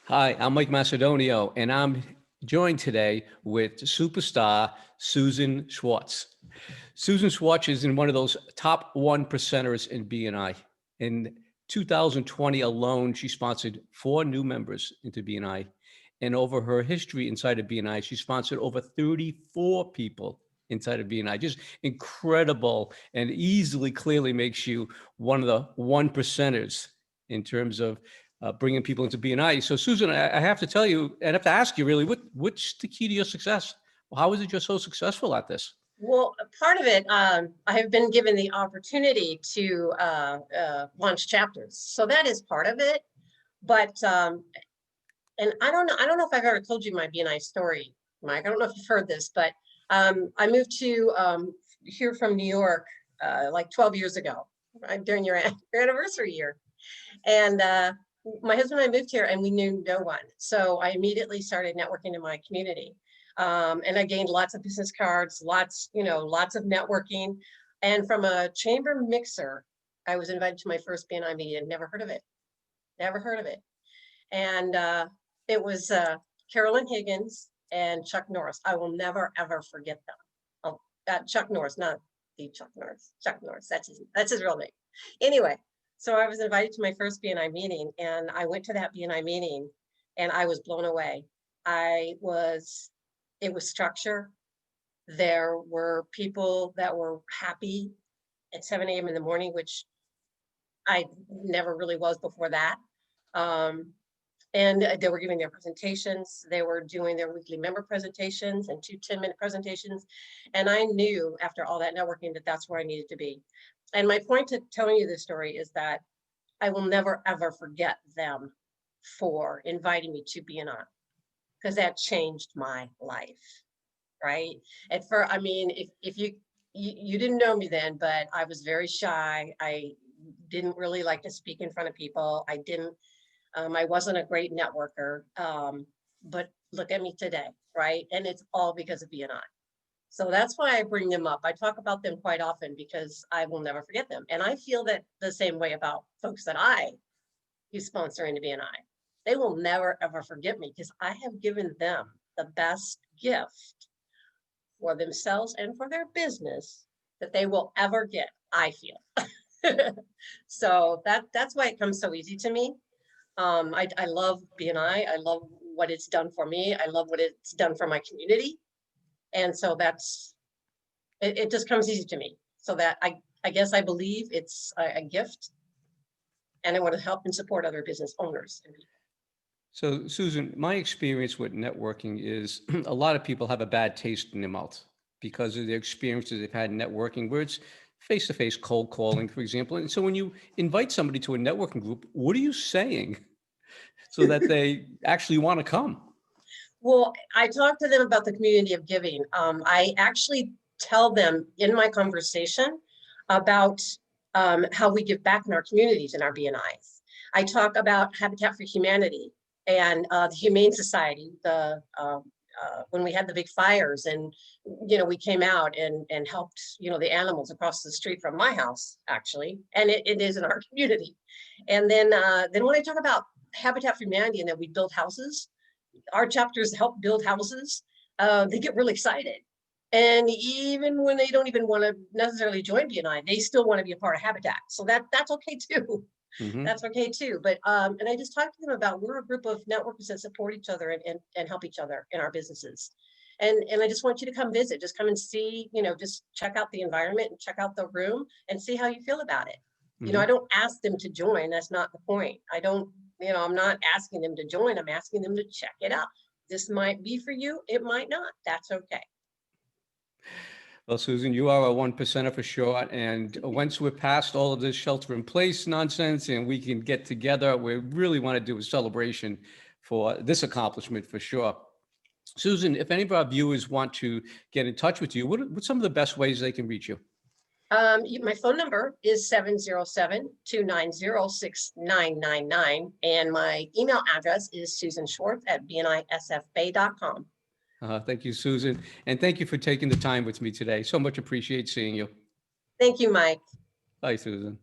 Hi, I'm Mike Macedonio, and I'm joined today with superstar Susan Schwartz. Susan Schwartz is in one of those top one percenters in BNI. In 2020 alone, she sponsored 4 new members into BNI. And over her history inside of BNI, she sponsored over 34 people inside of BNI. Just incredible, and easily, clearly makes you one of the one percenters in terms of bringing people into BNI. So Susan, I have to tell you, and I have to ask you really, what's the key to your success? How is it you're so successful at this? Well, part of it, I have been given the opportunity to launch chapters, so that is part of it. But and I don't know if I've ever told you my BNI story, Mike. I don't know if you've heard this, but I moved to here from New York like 12 years ago, right, during your anniversary year, and my husband and I moved here, and we knew no one, so I immediately started networking in my community. And I gained lots of business cards, lots of networking. And from a chamber mixer, I was invited to my first BNI meeting. Never heard of it. Never heard of it. And it was Carolyn Higgins and Chuck Norris. I will never, ever forget them. Oh, Chuck Norris, not the Chuck Norris. Chuck Norris, that's his real name. Anyway, so I was invited to my first BNI meeting, and I went to that BNI meeting, and I was blown away. It was structure. There were people that were happy at 7 a.m. in the morning, which I never really was before that. And they were giving their presentations. They were doing their weekly member presentations and 2 10-minute presentations. And I knew after all that networking that that's where I needed to be. And my point to telling you this story is that I will never, ever forget them for inviting me to BNI, because that changed my life, right? I mean, if you didn't know me then, but I was very shy. I didn't really like to speak in front of people. I wasn't a great networker, but look at me today, right? And it's all because of BNI. So that's why I bring them up. I talk about them quite often because I will never forget them. And I feel that the same way about folks that I sponsor into BNI. They will never, ever forget me because I have given them the best gift for themselves and for their business that they will ever get, I feel. So that's why it comes so easy to me. I love BNI. I love what it's done for me. I love what it's done for my community. And so it just comes easy to me. So that I guess I believe it's a gift, and I want to help and support other business owners and people. So Susan, my experience with networking is a lot of people have a bad taste in their mouth because of their experiences they've had networking, where it's face-to-face cold calling, for example. And so when you invite somebody to a networking group, what are you saying so that they actually want to come? Well, I talk to them about the community of giving. I actually tell them in my conversation about how we give back in our communities and our BNIs. I talk about Habitat for Humanity and the Humane Society, when we had the big fires, and we came out and helped the animals across the street from my house, actually, and it is in our community. And then when I talk about Habitat for Humanity and that we build houses, our chapters help build houses, they get really excited. And even when they don't even want to necessarily join BNI, they still want to be a part of Habitat. So that's okay too. Mm-hmm. That's okay too. But and I just talked to them about, we're a group of networkers that support each other and help each other in our businesses. And I just want you to come visit, just come and see, just check out the environment and check out the room and see how you feel about it. Mm-hmm. I don't ask them to join. That's not the point. I'm not asking them to join. I'm asking them to check it out. This might be for you. It might not. That's okay. Well, Susan, you are a one percenter for sure. And once we're past all of this shelter in place nonsense and we can get together, we really want to do a celebration for this accomplishment for sure. Susan, if any of our viewers want to get in touch with you, what's some of the best ways they can reach you? My phone number is 707-290-6999. And my email address is susanschwartz@bnisfbay.com. Thank you, Susan. And thank you for taking the time with me today. So much appreciate seeing you. Thank you, Mike. Bye, Susan.